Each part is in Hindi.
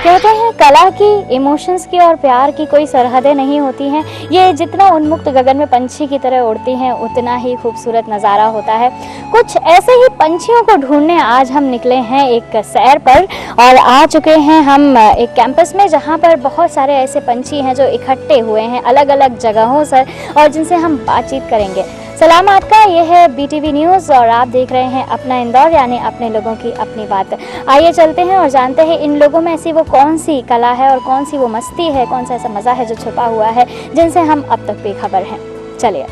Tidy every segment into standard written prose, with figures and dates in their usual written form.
कहते हैं कला की, इमोशंस की और प्यार की कोई सरहदें नहीं होती हैं। ये जितना उन्मुक्त गगन में पंछी की तरह उड़ती हैं उतना ही खूबसूरत नज़ारा होता है। कुछ ऐसे ही पंछियों को ढूंढने आज हम निकले हैं एक सैर पर और आ चुके हैं हम एक कैंपस में जहाँ पर बहुत सारे ऐसे पंछी हैं जो इकट्ठे हुए हैं अलग अलग जगहों से और जिनसे हम बातचीत करेंगे। सलाम आपका, ये है BTV न्यूज़ और आप देख रहे हैं अपना इंदौर यानी अपने लोगों की अपनी बात। आइए चलते हैं और जानते हैं इन लोगों में ऐसी वो कौन सी कला है और कौन सी वो मस्ती है, कौन सा ऐसा मज़ा है जो छुपा हुआ है जिनसे हम अब तक बेखबर हैं। चलिए।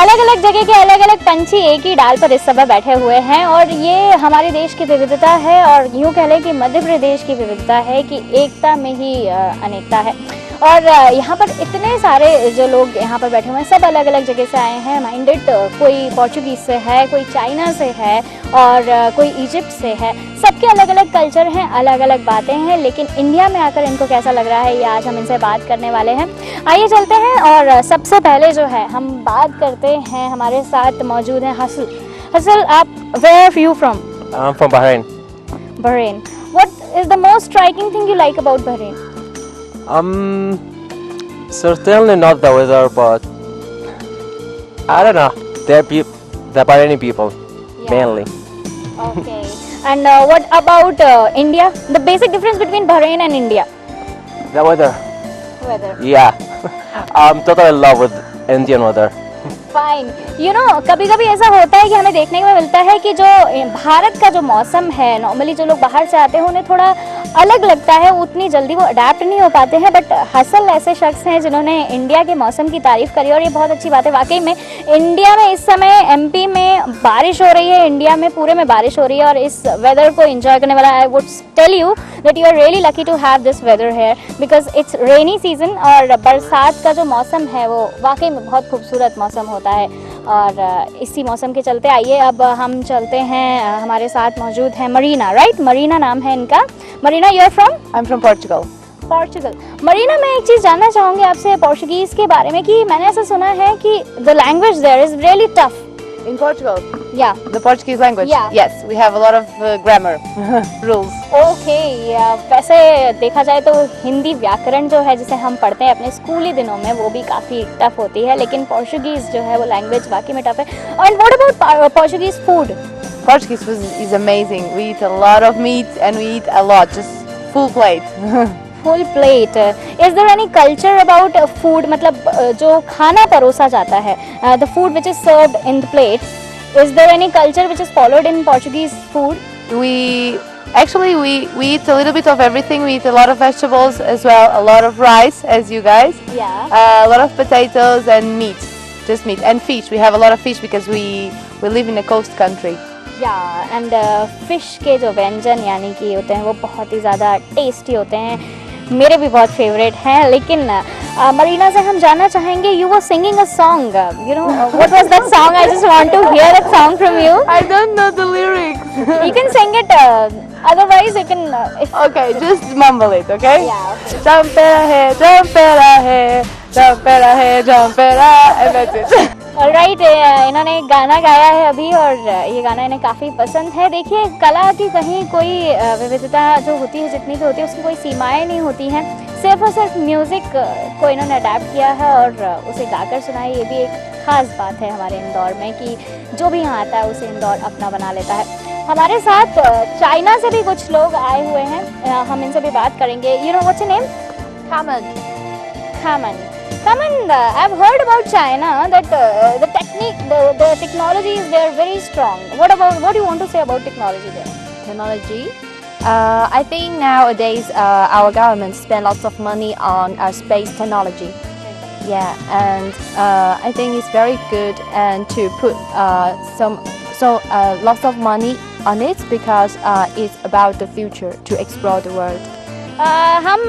अलग अलग जगह के अलग अलग पंछी एक ही डाल पर इस समय बैठे हुए हैं और ये हमारे देश की विविधता है और यूँ कह लें कि मध्य प्रदेश की विविधता है कि एकता में ही अनेकता है। और यहाँ पर इतने सारे जो लोग यहाँ पर बैठे हुए हैं सब अलग अलग जगह से आए हैं माइंडेड। कोई पोर्चुगीज़ से है, कोई चाइना से है और कोई इजिप्ट से है। सबके अलग अलग कल्चर हैं, अलग अलग बातें हैं, लेकिन इंडिया में आकर इनको कैसा लग रहा है ये आज हम इनसे बात करने वाले हैं। आइए चलते हैं और सबसे पहले जो है हम बात करते हैं, हमारे साथ मौजूद हैं हसल। हसल, आप where are you from? I'm from Bahrain. Bahrain. What is the most striking thing you like about Bahrain? Certainly not the weather, but I don't know. The Bahraini people, mainly. Okay. And what about India? The basic difference between Bahrain and India? The weather. Weather. Yeah. I'm totally in love with Indian weather. Fine. You know, कभी कभी ऐसा होता है कि हमें देखने को मिलता है कि जो भारत का जो मौसम है, नॉर्मली जो लोग बाहर से आते हैं उन्हें थोड़ा अलग लगता है, उतनी जल्दी वो अडेप्ट नहीं हो पाते हैं। बट हसल ऐसे शख्स हैं जिन्होंने इंडिया के मौसम की तारीफ़ करी और ये बहुत अच्छी बात है। वाकई में इंडिया में इस समय MP में बारिश हो रही है, इंडिया में पूरे में बारिश हो रही है और इस वेदर को एंजॉय करने वाला I would tell you that you are really lucky to have this weather here because it's rainy season. और बरसात का जो मौसम है वो वाकई में बहुत खूबसूरत मौसम होता है और इसी मौसम के चलते आइए अब हम चलते हैं। हमारे साथ मौजूद है मरीना, राइट? मरीना नाम है इनका। Marina, you are from? I am from Portugal. Portugal. Marina, मैं एक चीज़ जानना चाहूँगी आपसे पोर्चुगीज़ के बारे में कि मैंने ऐसा सुना है कि the language there is really tough. In Portugal? Yeah. The Portuguese language? Yeah. Yes, we have a lot of grammar rules. Okay. वैसे देखा जाए तो हिंदी व्याकरण जो है जिसे हम पढ़ते हैं अपने स्कूली दिनों में वो भी काफ़ी टफ होती है, लेकिन पोर्चुगीज़ जो है वो लैंग्वेज वाकई में टफ है। और what about Portuguese food? Portuguese food is amazing. We eat a lot of meat and we eat a lot, just full plate. Full plate. Is there any culture about food? मतलब जो खाना परोसा जाता है, the food which is served in the plate, is there any culture which is followed in Portuguese food? We eat a little bit of everything. We eat a lot of vegetables as well, a lot of rice as you guys. Yeah. A lot of potatoes and meat, just meat and fish. We have a lot of fish because we live in a coast country. या एंड फिश के जो व्यंजन यानी कि होते हैं वो बहुत ही ज़्यादा टेस्टी होते हैं, मेरे भी बहुत फेवरेट हैं। लेकिन मरीना से हम जानना चाहेंगे, you were singing a song, you know what was that song? I just want to hear that song from you. I don't know the lyrics. You can sing it, otherwise you can Okay, just mumble it, okay? Yeah, okay. Jampera hai, jampera, and that's it. Right. इन्होंने एक गाना गाया है अभी और ये गाना इन्हें काफ़ी पसंद है। देखिए, कला की कहीं कोई विविधता जो होती है, जितनी भी होती है, उसकी कोई सीमाएं नहीं होती हैं। सिर्फ और सिर्फ म्यूज़िक को इन्होंने अडेप्ट किया है और उसे गाकर सुनाया। ये भी एक ख़ास बात है हमारे इंदौर में कि जो भी यहाँ आता है उसे इंदौर अपना बना लेता है। हमारे साथ चाइना से भी कुछ लोग आए हुए हैं, हम इनसे भी बात करेंगे। You know what's your name? Kamen. Kamen. Kamen, I've heard about China that the technology is there very strong. What do you want to say about technology there? Technology. I think nowadays our government spend lots of money on space technology. Yeah, and I think it's very good and to put lots of money on it because it's about the future to explore the world. हम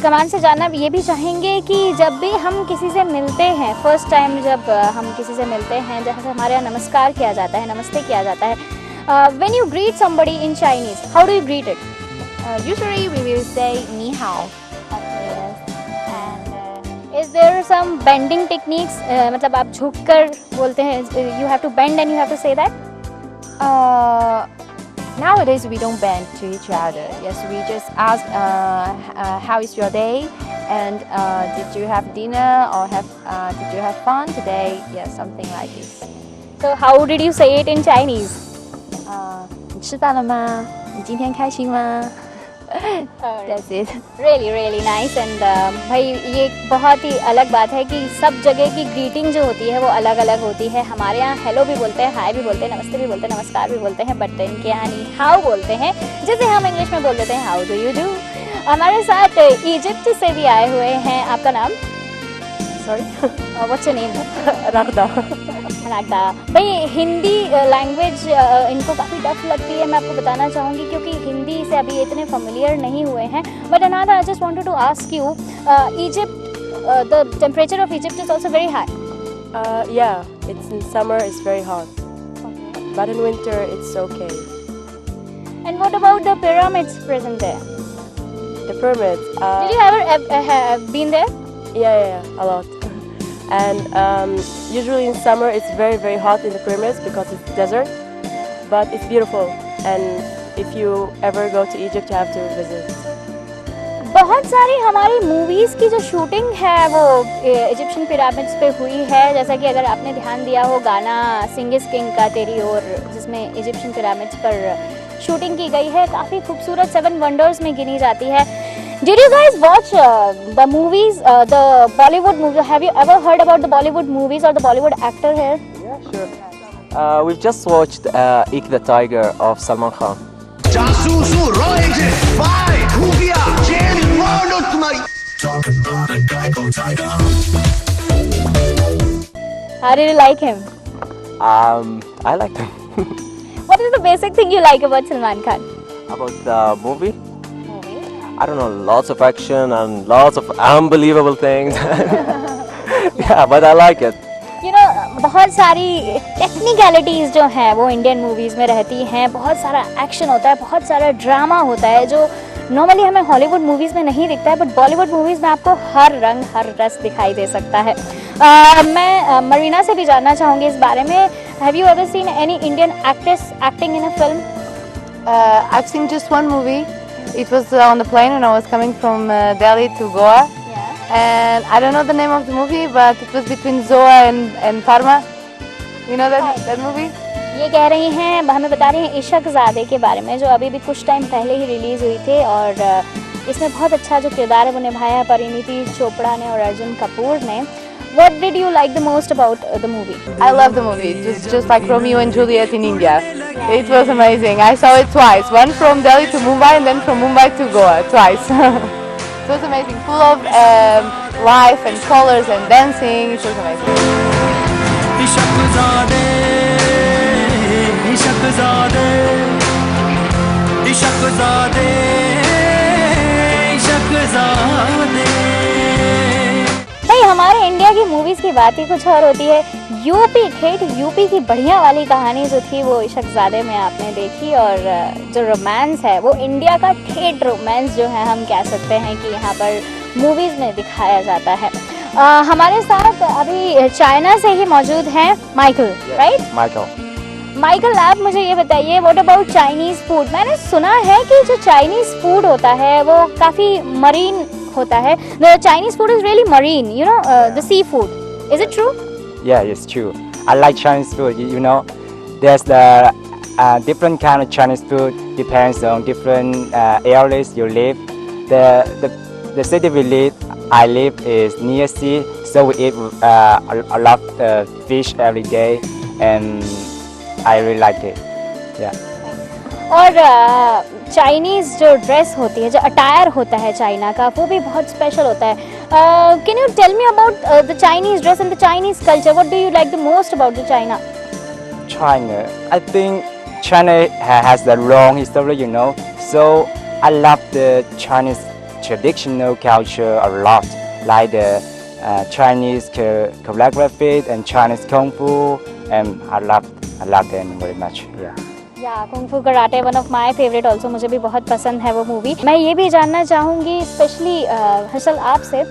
कमान से जानना ये भी चाहेंगे कि जब भी हम किसी से मिलते हैं, फर्स्ट टाइम जब हम किसी से मिलते हैं, जैसे हमारे यहाँ नमस्कार किया जाता है, नमस्ते किया जाता है, when you greet somebody in Chinese, how do you greet it? Usually we will say 你好. And Is there some bending techniques? मतलब आप झुककर बोलते हैं, you have to bend and you have to say that? Nowadays we don't bend to each other. Yes, we just ask how is your day, and did you have dinner, or did you have fun today? Yes, something like this. So how did you say it in Chinese? 你吃饭了吗？你今天开心吗？That's it. Really really nice and भाई ये बहुत ही अलग बात है कि सब जगह की ग्रीटिंग जो होती है वो अलग अलग होती है। हमारे यहाँ हेलो भी बोलते हैं, हाय भी बोलते हैं, नमस्ते भी बोलते हैं, नमस्कार भी बोलते हैं, बट इनके यहाँ नी हाउ बोलते हैं, जैसे हम इंग्लिश में बोल देते हैं हाउ डू यू डू। हमारे साथ इजिप्ट से भी आए हुए हैं। आपका नाम? Sorry. What's your name? Ragda. रागदा। भाई हिंदी लैंग्वेज इनको काफ़ी टफ लगती है, मैं आपको बताना चाहूँगी, क्योंकि हिंदी से अभी इतने फेमिलियर नहीं हुए हैं। But Anada, I just wanted to ask you, Egypt, the temperature of Egypt is also very high. Yeah, it's in summer it's very hot, but in winter it's okay. And what about the pyramids present there? The pyramids, did you ever been there? yeah, a lot. And usually in summer it's very very hot in the pyramids because it's desert, but it's beautiful. And if you ever go to Egypt, you have to visit. बहुत सारी हमारी मूवीज़ की जो शूटिंग है वो इजिप्शियन पिरामिड्स पे हुई है, जैसा कि अगर आपने ध्यान दिया हो गाना सिंग इज किंग का तेरी ओर, जिसमें इजिप्शियन पिरामिड्स पर शूटिंग की गई है, काफ़ी खूबसूरत 7 वंडर्स में गिनी जाती है। Did you guys watch the movies, the Bollywood movies? Have you ever heard about the Bollywood movies or the Bollywood actor here? Yeah, sure. We've just watched Ik the Tiger of Salman Khan. जासूसू रोएंगे भाई खुफिया जेल मारो तुम्हारी How did you like him? I liked him. What is the basic thing you like about Salman Khan? About the movie? I don't know, lots of action and lots of unbelievable things. Yeah, but I like it. You know, बहुत सारी टेक्निकलिटीज़ जो हैं वो इंडियन मूवीज़ में रहती हैं, बहुत सारा एक्शन होता है, बहुत सारा ड्रामा होता है जो नॉर्मली हमें हॉलीवुड मूवीज़ में नहीं दिखता है, बट बॉलीवुड मूवीज़ में आपको हर रंग हर रस दिखाई दे सकता है। मैं मरीना से भी जानना चाहूँगी इस बारे में। Have you ever seen any Indian actress acting in a film? I've seen just one movie. It was on the plane when I was coming from Delhi to Goa. And I don't know the name of the movie, but it was between Zoa and Parma. You know that movie? ये कह रही हैं, हमें बता रही हैं इशक ज़ादे के बारे में, जो अभी भी कुछ टाइम पहले ही रिलीज़ हुई थी, और इसमें बहुत अच्छा जो किरदार है वो निभाया है परिणीति चोपड़ा ने और अर्जुन कपूर ने। What did you like the most about the movie? I love the movie. It was just like Romeo and Juliet in India. It was amazing. I saw it twice. One from Delhi to Mumbai and then from Mumbai to Goa. Twice. It was amazing. Full of life and colors and dancing. It was amazing. इशकज़ादे इशकज़ादे इशकज़ादे इशकज़ादे। भाई हमारे इंडिया की मूवीज़ की बात ही कुछ और होती है। यूपी ठेठ यूपी की बढ़िया वाली कहानी जो थी वो इशकज़ादे में आपने देखी, और जो रोमांस है वो इंडिया का ठेठ रोमांस जो है हम कह सकते हैं कि यहाँ पर मूवीज़ में दिखाया जाता है। हमारे साथ अभी चाइना से ही मौजूद हैं माइकल, राइट? माइकल, आप मुझे ये बताइए, व्हाट अबाउट चाइनीज़ फूड? मैंने सुना है कि जो चाइनीज़ फूड होता है वो काफ़ी मरीन होता है। The Chinese food is really marine, you know, the seafood. Is it true? Yeah, it's true. I like Chinese food. You know, there's the different kind of Chinese food depends on different areas you live. The city I live is near sea, so we eat a lot of fish every day, and I really like it. Yeah. और चाइनीज़ जो ड्रेस होती है, जो अटायर होता है चाइना का, वो भी बहुत स्पेशल होता है। Can you tell me about the Chinese dress and the Chinese culture? What do you like the most about the China? China. I think China has a long history, you know. So I love the Chinese traditional culture a lot, like the Chinese choreography and Chinese kung fu, and I love them very much. Yeah. या kung fu karate, one of my favourite also, मुझे भी बहुत पसंद है वो मूवी। मैं ये भी जानना चाहूँगी स्पेशली हर्षल आपसे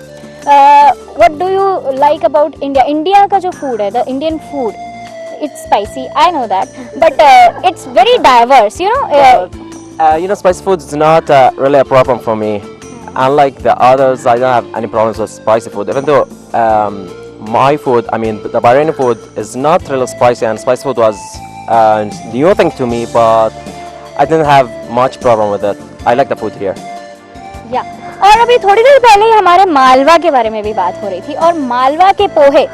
what do you like about India? India का जो food है, the Indian food, it's spicy. I know that, but it's very diverse. You know. Spicy food is not really a problem for me. Unlike the others, I don't have any problems with spicy food. Even though my food, I mean the Bahraini food, is not really spicy, and spicy food was new thing to me, but I didn't have much problem with it. I like the food here. या और अभी थोड़ी देर पहले ही हमारे मालवा के बारे में भी बात हो रही थी और मालवा के पोहे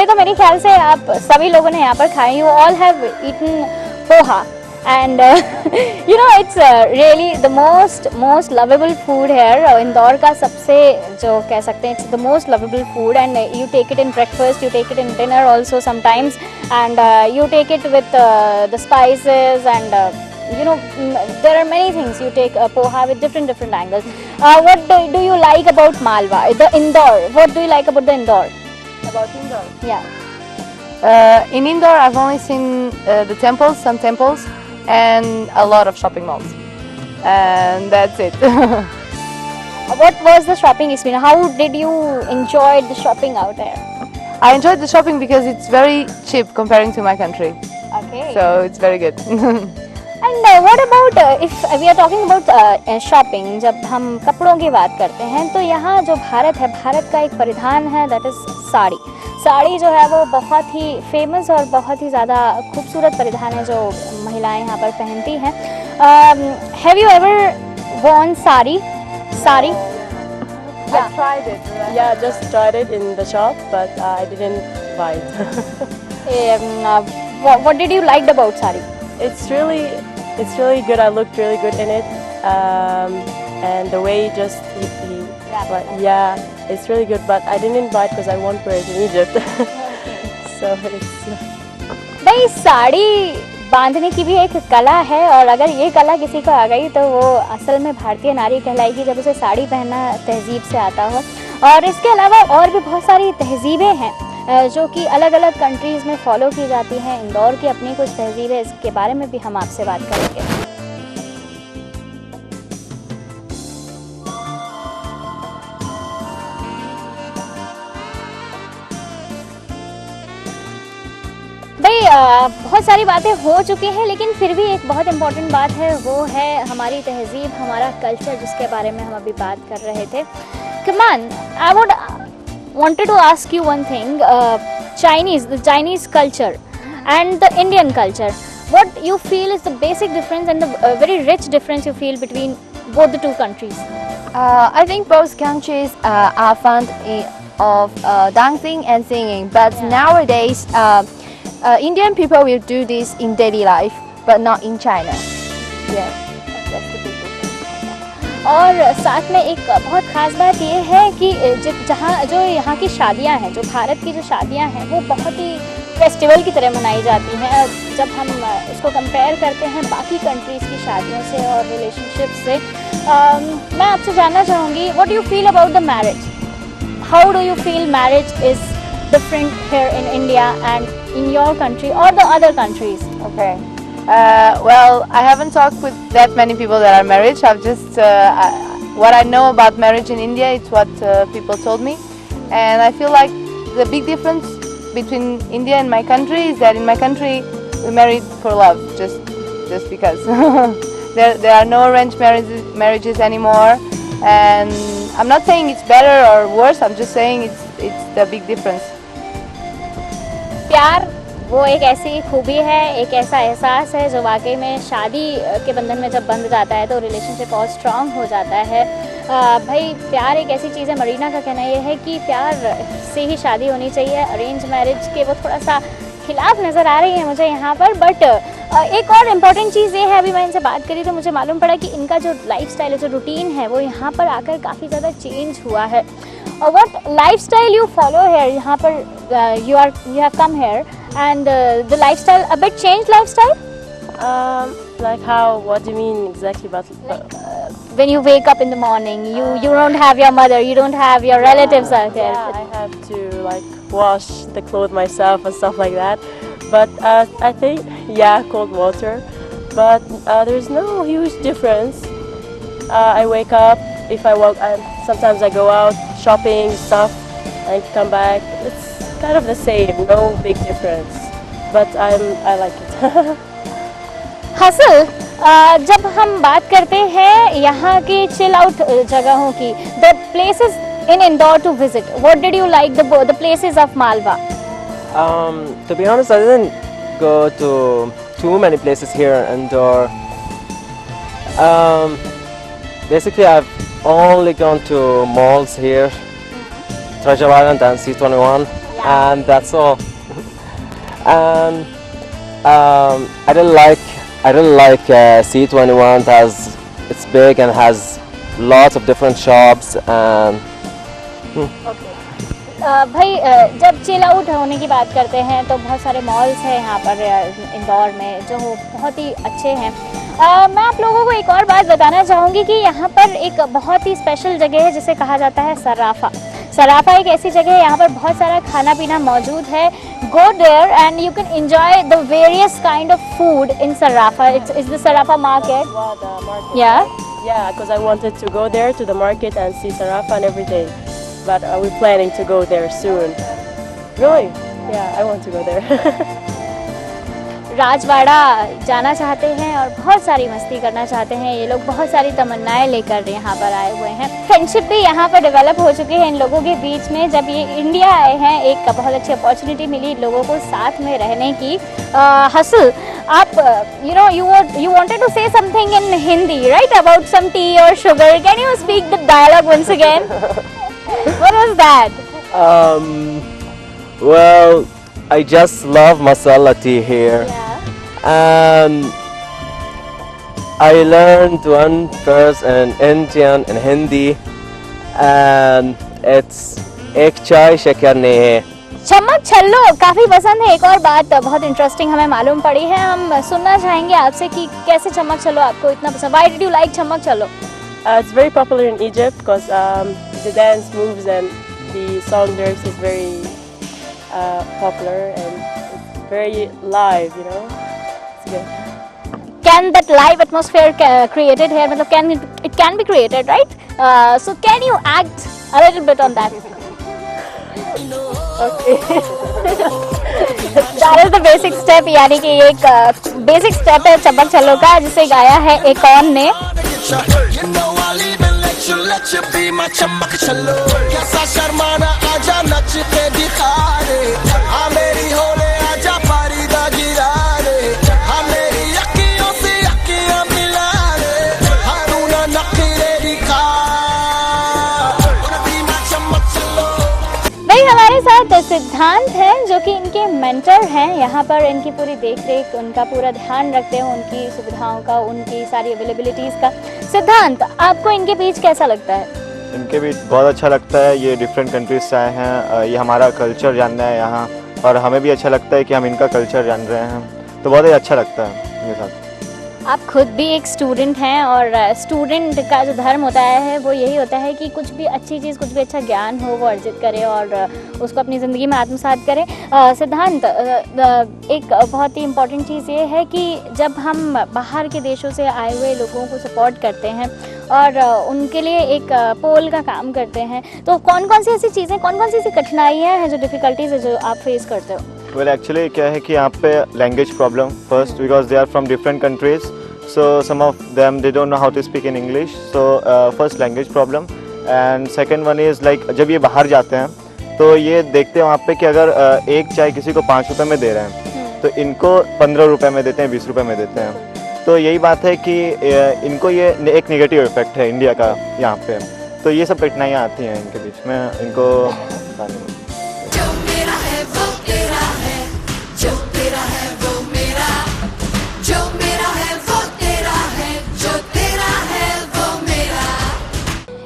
तो मेरे ख्याल से आप सभी लोगों ने यहाँ पर खाए. You all have eaten poha and you know it's really the most lovable food here. Indore का सबसे जो कह सकते हैं it's the most lovable food and you take it in breakfast, you take it in dinner also sometimes and you take it with the spices and there are many things. You take poha with different angles. What do you like about Malwa, the Indore? What do you like about the Indore? About Indore? Yeah. In Indore, I've only seen the temples, some temples, and a lot of shopping malls. And that's it. What was the shopping experience? How did you enjoy the shopping out there? I enjoyed the shopping because it's very cheap comparing to my country. Okay. So it's very good. And what about if we are talking about shopping? जब हम कपड़ों की बात करते हैं तो यहाँ जो भारत है, भारत का एक परिधान है that is साड़ी. साड़ी जो है वो बहुत ही फेमस और बहुत ही ज़्यादा खूबसूरत परिधान है जो महिलाएं यहाँ पर पहनती हैं. Have you ever worn sari? Sari? I tried it. Yeah, just tried it in the shop, but I didn't buy it. What did you like about sari? It's really good. I looked really good in it, and the way it's really good. But I didn't buy it because I won't wear it in Egypt. So it's. भाई साड़ी बांधने की भी एक कला है और अगर ये कला किसी को आ गई तो वो असल में भारतीय नारी कहलाएगी जब उसे साड़ी पहनना तहजीब से आता हो. और इसके अलावा और भी बहुत सारी तहजीबें हैं जो कि अलग अलग कंट्रीज़ में फॉलो की जाती हैं. इंदौर की अपनी कुछ तहजीब है, इसके बारे में भी हम आपसे बात करेंगे. भाई बहुत सारी बातें हो चुकी हैं लेकिन फिर भी एक बहुत इम्पोर्टेंट बात है, वो है हमारी तहजीब, हमारा कल्चर जिसके बारे में हम अभी बात कर रहे थे. Come on, I would wanted to ask you one thing. The Chinese culture and the Indian culture, what you feel is the basic difference and the very rich difference you feel between both the two countries? I think both countries are fond of dancing and singing, but nowadays Indian people will do this in daily life, but not in China. Yes, that's the people. और साथ में एक बहुत ख़ास बात ये है कि जो यहाँ की शादियाँ हैं, जो भारत की जो शादियाँ हैं वो बहुत ही फेस्टिवल की तरह मनाई जाती हैं. जब हम उसको कंपेयर करते हैं बाकी कंट्रीज़ की शादियों से और रिलेशनशिप से, मैं आपसे जानना चाहूँगी, what do you feel about the marriage? How do you feel marriage is different here in India and in your country और the other countries? Okay. Well, I haven't talked with that many people that are married. I've just what I know about marriage in India. It's what people told me, and I feel like the big difference between India and my country is that in my country we married for love, just because. There are no arranged marriages anymore, and I'm not saying it's better or worse. I'm just saying it's the big difference. प्यार वो एक ऐसी खूबी है, एक ऐसा एहसास है जो वाकई में शादी के बंधन में जब बंध जाता है तो रिलेशनशिप और स्ट्रांग हो जाता है. भाई प्यार एक ऐसी चीज़ है, मरीना का कहना ये है कि प्यार से ही शादी होनी चाहिए. अरेंज मैरिज के वो थोड़ा सा खिलाफ नज़र आ रही है मुझे यहाँ पर. बट एक और इम्पॉर्टेंट चीज़ ये है, अभी मैं इनसे बात करी तो मुझे मालूम पड़ा कि इनका जो लाइफस्टाइल है, जो रूटीन है, वो यहाँ पर आकर काफ़ी ज़्यादा चेंज हुआ है. What lifestyle you follow here? यहाँ पर you have come here and the lifestyle a bit changed lifestyle. Like how? What do you mean exactly about? When you wake up in the morning, you don't have your mother, you don't have your relatives out there. Yeah, I have to like wash the clothes myself and stuff like that. But I think cold water. But there's no huge difference. I wake up. If I walk, sometimes I go out shopping stuff and come back. It's kind of the same, no big difference. But I like it. Hustle, जब हम बात करते हैं यहाँ की चिल आउट जगहों की, the places in Indore to visit, what did you like the places of Malwa? To be honest, I didn't go to too many places here in Indore. Basically, I've only gone to malls here, Treasure Island and C21, and that's all. And I didn't like C21 as it's big and has lots of different shops and भाई जब चिल आउट होने की बात करते हैं तो बहुत सारे मॉल्स हैं यहाँ पर इंदौर में जो बहुत ही अच्छे हैं। मैं आप लोगों को एक और बात बताना चाहूँगी कि यहाँ पर एक बहुत ही स्पेशल जगह है जिसे कहा जाता है सराफा। सराफा एक ऐसी जगह है, यहाँ पर बहुत सारा खाना पीना मौजूद है। Go there and you can enjoy the various kind of food in Sarafa. It's the Sarafa market. Wow, the market. Yeah. Because I wanted to go there to the market and see Sarafa and everything. But we're planning to go there soon. Really? Yeah, I want to go there. Rajwada जाना चाहते हैं और बहुत सारी मस्ती करना चाहते हैं ये लोग, बहुत सारी तमन्नाएं लेकर यहाँ पर आए हुए हैं। फ्रेंडशिप भी यहाँ पर डेवलप हो चुकी है इन लोगों के बीच में। जब ये इंडिया आए हैं एक बहुत अच्छी अपॉर्चुनिटी मिली इन लोगों को साथ में रहने की। हसल, आप you wanted to say something in Hindi, right, about some tea or sugar? Can you speak the dialogue once again? What was that? Well, I just love masala tea here. Yeah. And I learned one verse in Indian and Hindi, and it's एक चाय शक्कर नहीं है। चम्मच छल्लो काफी पसंद है। एक और बात बहुत इंटरेस्टिंग हमें मालूम पड़ी है, हम सुनना चाहेंगे आपसे कि कैसे चम्मच छल्लो आपको इतना पसंद। Why did you like चम्मच छल्लो? It's very popular in Egypt because the dance moves and the song lyrics is very popular and it's very live, you know. It's good. Can that live atmosphere created here? मतलब it can be created, right? So can you act a little bit on that? Okay. That is the basic step, यानी कि ये एक बेसिक स्टेप है चम्मच छल्लो का जिसे गाया है एकॉन ने। You know I'll even let you be my चमक छल्लो कैसा शर्माना आजा नच के दिखा रे हाँ मेरी होले आजा पारीदा गिरा रे हाँ मेरी अखियों से अखियां मिला रे हाँ तू ना नखरे दिखा be my चमक छल्लो। भाई हमारे साथ सिद्धांत हैं जो कि इनके मेंटर हैं, यहाँ पर इनकी पूरी देखरेख, उनका पूरा ध्यान रखते हैं, उनकी सुविधाओं का, उनकी सारी अवेलेबिलिटीज़ का। सिद्धांत, आपको इनके बीच कैसा लगता है? इनके बीच बहुत अच्छा लगता है। ये डिफरेंट कंट्रीज से आए हैं, ये हमारा कल्चर जानना है यहाँ, और हमें भी अच्छा लगता है कि हम इनका कल्चर जान रहे हैं, तो बहुत ही अच्छा लगता है इनके साथ। आप खुद भी एक स्टूडेंट हैं और स्टूडेंट का जो धर्म होता है वो यही होता है कि कुछ भी अच्छी चीज़, कुछ भी अच्छा ज्ञान हो वो अर्जित करे और उसको अपनी ज़िंदगी में आत्मसात करें। सिद्धांत, एक बहुत ही इम्पॉर्टेंट चीज़ ये है कि जब हम बाहर के देशों से आए हुए लोगों को सपोर्ट करते हैं और उनके लिए एक पोल का काम करते हैं, तो कौन कौन सी ऐसी चीज़ें, कौन कौन सी ऐसी कठिनाइयाँ हैं जो डिफ़िकल्टीज़ है जो आप फेस करते हो? वेल एक्चुअली क्या है कि यहाँ पे language problem first, because they are from different countries, so some of them they don't know how to speak in English, so first language problem. And second one is like जब ये बाहर जाते हैं तो ये देखते हैं वहाँ पे कि अगर एक चाय किसी को 5 रुपये में दे रहे हैं तो इनको 15 रुपये में देते हैं, 20 रुपये में देते हैं। तो यही बात है कि इनको ये एक नेगेटिव इफेक्ट है इंडिया का यहाँ पे, तो ये सब कठिनाइयाँ आती हैं इनके बीच में इनको।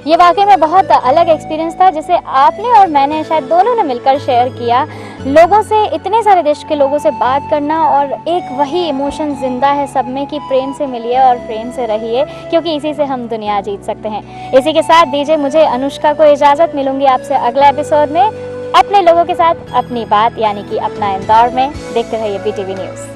ये वाकई में बहुत अलग एक्सपीरियंस था जिसे आपने और मैंने शायद दोनों ने मिलकर शेयर किया। लोगों से, इतने सारे देश के लोगों से बात करना और एक वही इमोशन जिंदा है सब में कि प्रेम से मिलिए और प्रेम से रहिए, क्योंकि इसी से हम दुनिया जीत सकते हैं। इसी के साथ दीजिए मुझे अनुष्का को इजाज़त, मिलूंगी आपसे अगले एपिसोड में अपने लोगों के साथ अपनी बात यानी कि अपना इंदौर में। देखते रहिए BTV न्यूज़।